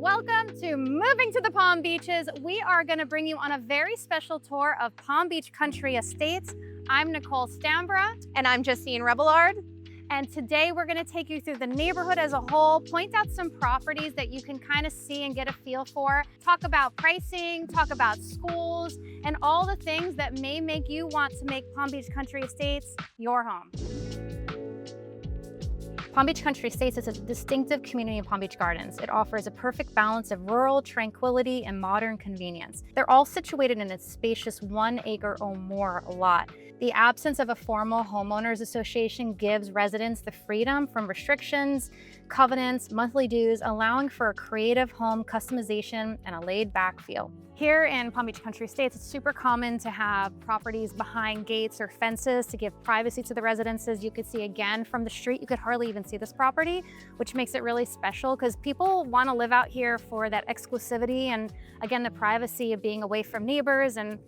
Welcome to Moving to the Palm Beaches. We are going to bring you on a very special tour of Palm Beach Country Estates. I'm Nicole Stanbra. And I'm Justine Rebellard. And today we're going to take you through the neighborhood as a whole, point out some properties that you can kind of see and get a feel for, talk about pricing, talk about schools, and all the things that may make you want to make Palm Beach Country Estates your home. Palm Beach Country Estates is a distinctive community in Palm Beach Gardens. It offers a perfect balance of rural tranquility and modern convenience. They're all situated in a spacious 1 acre or more lot. The absence of a formal homeowners association gives residents the freedom from restrictions, covenants, monthly dues, allowing for a creative home customization and a laid-back feel. Here in Palm Beach Country Estates, it's super common to have properties behind gates or fences to give privacy to the residences. You could see again from the street, you could hardly even see this property, which makes it really special because people want to live out here for that exclusivity and again, the privacy of being away from neighbors and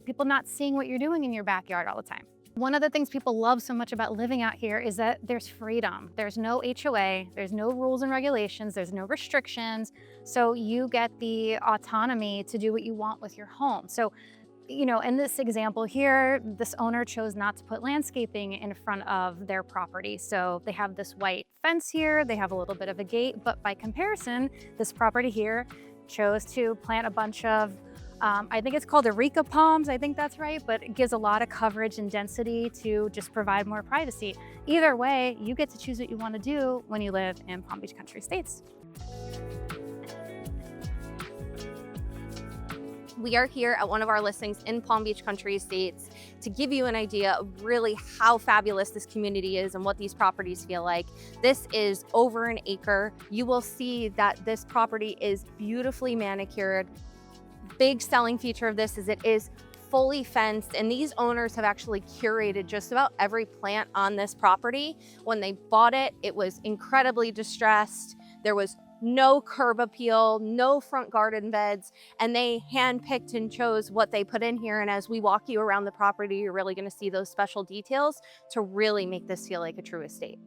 people not seeing what you're doing in your backyard all the time. One of the things people love so much about living out here is that there's freedom. There's no HOA, there's no rules and regulations, there's no restrictions. So you get the autonomy to do what you want with your home. So, you know, in this example here, this owner chose not to put landscaping in front of their property. So they have this white fence here, they have a little bit of a gate, but by comparison, this property here chose to plant a bunch of I think it's called Areca palms, I think that's right, but it gives a lot of coverage and density to just provide more privacy. Either way, you get to choose what you want to do when you live in Palm Beach Country Estates. We are here at one of our listings in Palm Beach Country Estates to give you an idea of really how fabulous this community is and what these properties feel like. This is over an acre. You will see that this property is beautifully manicured. Big selling feature of this is it is fully fenced, and these owners have actually curated just about every plant on this property. When they bought it, it was incredibly distressed. There was no curb appeal, no front garden beds, and they handpicked and chose what they put in here. And as we walk you around the property, you're really going to see those special details to really make this feel like a true estate.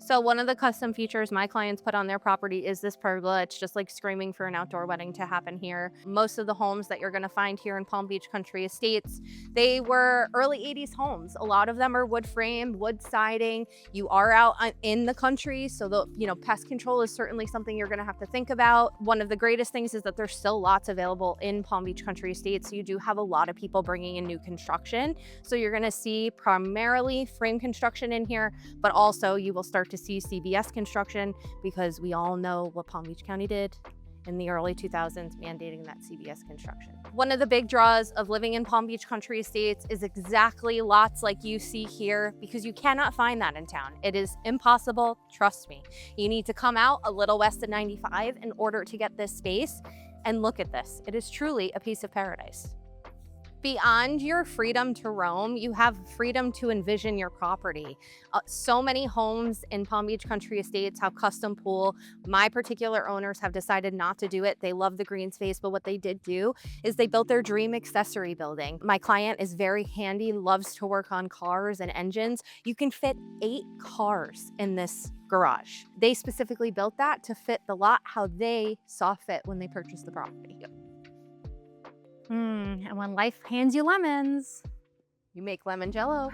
So one of the custom features my clients put on their property is this pergola. It's just like screaming for an outdoor wedding to happen here. Most of the homes that you're going to find here in Palm Beach Country Estates, they were early 80s homes. A lot of them are wood framed, wood siding. You are out in the country, so the pest control is certainly something you're going to have to think about. One of the greatest things is that there's still lots available in Palm Beach Country Estates. So you do have a lot of people bringing in new construction. So you're going to see primarily frame construction in here, but also you will start to see CBS construction because we all know what Palm Beach County did in the early 2000s, mandating that CBS construction. One of the big draws of living in Palm Beach Country Estates is exactly lots like you see here, because you cannot find that in town. It is impossible, trust me. You need to come out a little west of 95 in order to get this space, and look at this. It is truly a piece of paradise. Beyond your freedom to roam, you have freedom to envision your property. So many homes in Palm Beach Country Estates have custom pool. My particular owners have decided not to do it. They love the green space, but what they did do is they built their dream accessory building. My client is very handy, loves to work on cars and engines. You can fit 8 cars in this garage. They specifically built that to fit the lot how they saw fit when they purchased the property. And when life hands you lemons, you make lemon jello.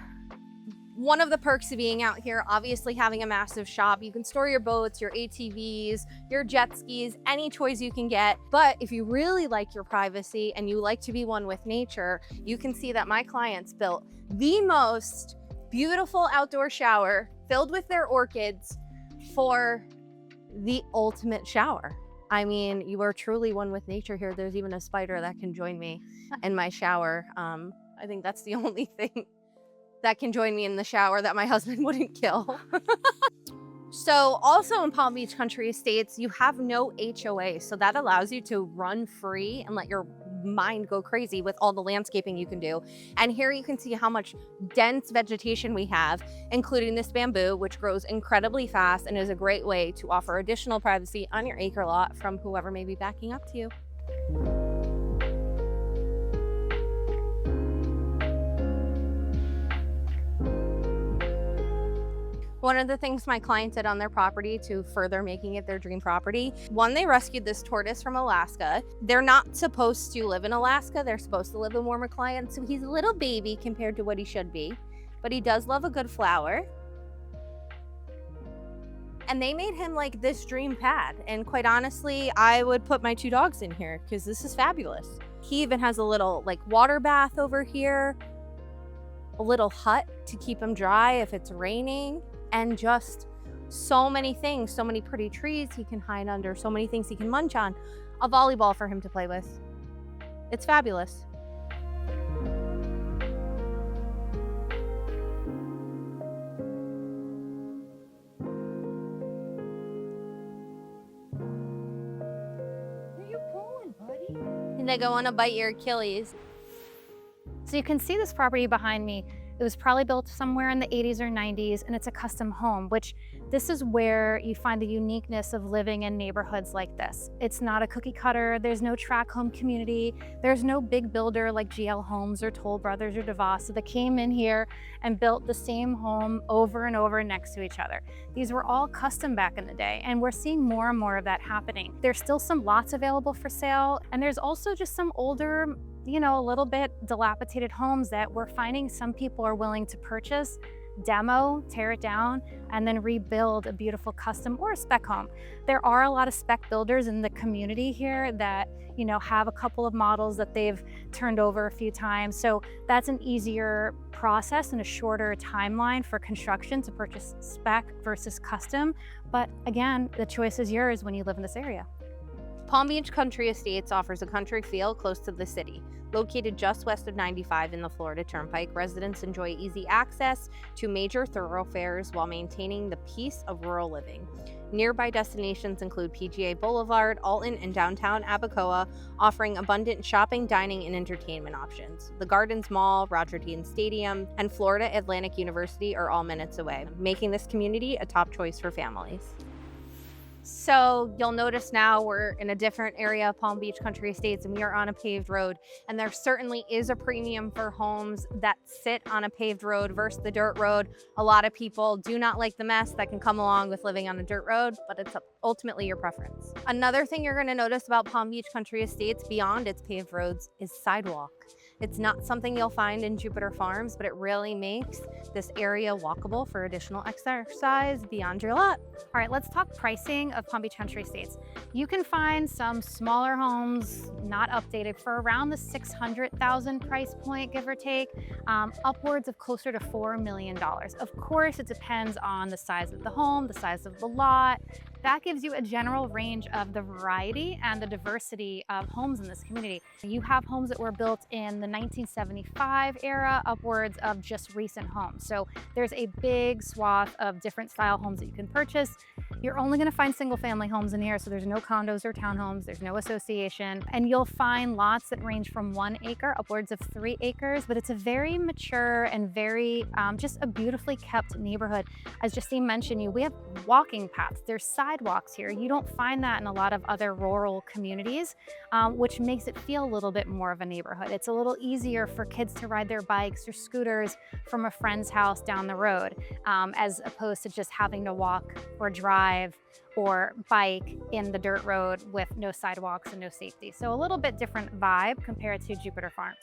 One of the perks of being out here, obviously having a massive shop, you can store your boats, your ATVs, your jet skis, any toys you can get. But if you really like your privacy and you like to be one with nature, you can see that my clients built the most beautiful outdoor shower filled with their orchids for the ultimate shower. I mean, you are truly one with nature here. There's even a spider that can join me in my shower. I think that's the only thing that can join me in the shower that my husband wouldn't kill. So also in Palm Beach Country Estates, you have no HOA. So that allows you to run free and let your mind go crazy with all the landscaping you can do. And here you can see how much dense vegetation we have, including this bamboo, which grows incredibly fast and is a great way to offer additional privacy on your acre lot from whoever may be backing up to you. One of the things my client did on their property to further making it their dream property, one, they rescued this tortoise from Alaska. They're not supposed to live in Alaska. They're supposed to live in warmer climates. So he's a little baby compared to what he should be, but he does love a good flower. And they made him like this dream pad. And quite honestly, I would put my 2 dogs in here because this is fabulous. He even has a little like water bath over here, a little hut to keep him dry if it's raining, and just so many things, so many pretty trees he can hide under, so many things he can munch on, a volleyball for him to play with. It's fabulous. And they go want to bite your Achilles. So you can see this property behind me. It was probably built somewhere in the 80s or 90s, and it's a custom home, which this is where you find the uniqueness of living in neighborhoods like this. It's not a cookie cutter. There's no tract home community. There's no big builder like GL Homes or Toll Brothers or DeVos that came in here and built the same home over and over next to each other. These were all custom back in the day, and we're seeing more and more of that happening. There's still some lots available for sale, and there's also just some older, a little bit dilapidated homes that we're finding some people are willing to purchase, demo, tear it down, and then rebuild a beautiful custom or a spec home. There are a lot of spec builders in the community here that, have a couple of models that they've turned over a few times. So that's an easier process and a shorter timeline for construction to purchase spec versus custom. But again, the choice is yours when you live in this area. Palm Beach Country Estates offers a country feel close to the city. Located just west of 95 in the Florida Turnpike, residents enjoy easy access to major thoroughfares while maintaining the peace of rural living. Nearby destinations include PGA Boulevard, Alton, and downtown Abacoa, offering abundant shopping, dining, and entertainment options. The Gardens Mall, Roger Dean Stadium, and Florida Atlantic University are all minutes away, making this community a top choice for families. So you'll notice now we're in a different area of Palm Beach Country Estates, and we are on a paved road. And there certainly is a premium for homes that sit on a paved road versus the dirt road. A lot of people do not like the mess that can come along with living on a dirt road, but it's ultimately your preference. Another thing you're going to notice about Palm Beach Country Estates beyond its paved roads is sidewalk. It's not something you'll find in Jupiter Farms, but it really makes this area walkable for additional exercise beyond your lot. All right, let's talk pricing of Palm Beach Country Estates. You can find some smaller homes, not updated, for around the $600,000 price point, give or take, upwards of closer to $4 million. Of course, it depends on the size of the home, the size of the lot. That gives you a general range of the variety and the diversity of homes in this community. You have homes that were built in the 1975 era, upwards of just recent homes. So there's a big swath of different style homes that you can purchase. You're only going to find single family homes in here, so there's no condos or townhomes, there's no association, and you'll find lots that range from 1 acre upwards of 3 acres, but it's a very mature and very just a beautifully kept neighborhood. As Justine mentioned, we have walking paths, there's sidewalks here. You don't find that in a lot of other rural communities, which makes it feel a little bit more of a neighborhood. It's a little easier for kids to ride their bikes or scooters from a friend's house down the road, as opposed to just having to walk or drive or bike in the dirt road with no sidewalks and no safety. So a little bit different vibe compared to Jupiter Farms.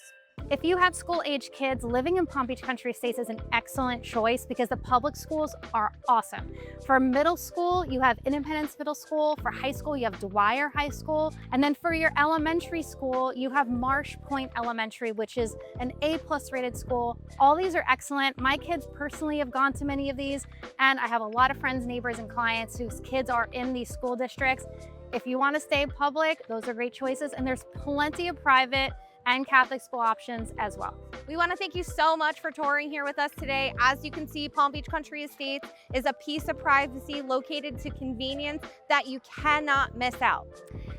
If you have school-age kids, living in Palm Beach Country Estates is an excellent choice because the public schools are awesome. For middle school, you have Independence Middle School. For high school, you have Dwyer High School. And then for your elementary school, you have Marsh Point Elementary, which is an A+ rated school. All these are excellent. My kids personally have gone to many of these, and I have a lot of friends, neighbors, and clients whose kids are in these school districts. If you want to stay public, those are great choices, and there's plenty of private and Catholic school options as well. We want to thank you so much for touring here with us today. As you can see, Palm Beach Country Estates is a piece of privacy located to convenience that you cannot miss out.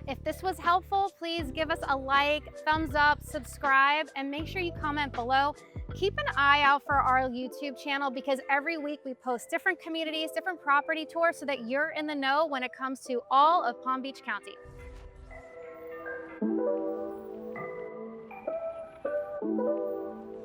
If this was helpful, please give us a like, thumbs up, subscribe, and make sure you comment below. Keep an eye out for our YouTube channel because every week we post different communities, different property tours so that you're in the know when it comes to all of Palm Beach County.